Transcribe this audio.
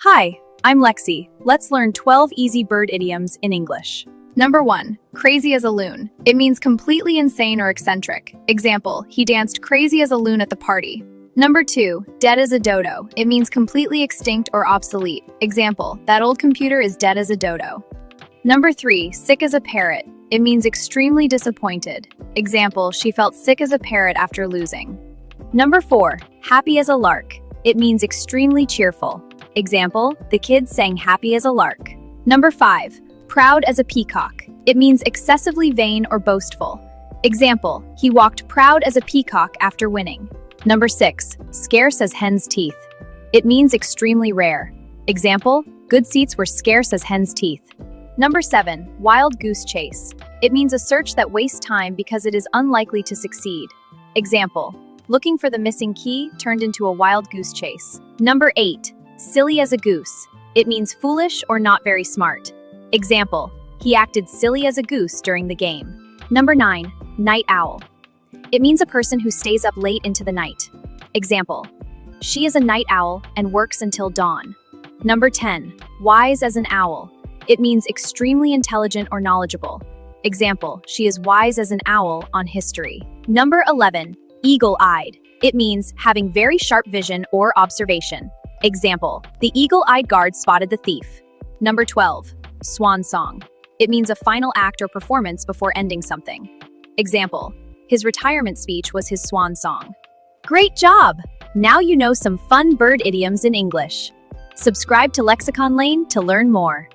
Hi, I'm Lexi. Let's learn 12 easy bird idioms in English. Number 1. Crazy as a loon. It means completely insane or eccentric. Example, he danced crazy as a loon at the party. Number 2. Dead as a dodo. It means completely extinct or obsolete. Example, that old computer is dead as a dodo. Number 3. Sick as a parrot. It means extremely disappointed. Example, she felt sick as a parrot after losing. Number 4. Happy as a lark. It means extremely cheerful. Example, the kids sang happy as a lark. Number 5. Proud as a peacock. It means excessively vain or boastful. Example, he walked proud as a peacock after winning. Number 6. Scarce as hen's teeth. It means extremely rare. Example, good seats were scarce as hen's teeth. Number 7. Wild goose chase. It means a search that wastes time because it is unlikely to succeed. Example, looking for the missing key turned into a wild goose chase. Number 8. Silly as a goose. It means foolish or not very smart. Example, he acted silly as a goose during the game. Number 9. Night owl. It means a person who stays up late into the night. Example, she is a night owl and works until dawn. Number 10. Wise as an owl. It means extremely intelligent or knowledgeable. Example, she is wise as an owl on history. Number 11. Eagle-eyed. It means having very sharp vision or observation. Example, the eagle-eyed guard spotted the thief. Number 12. Swan Song. It means a final act or performance before ending something. Example, his retirement speech was his swan song. Great job! Now you know some fun bird idioms in English. Subscribe to Lexicon Lane to learn more.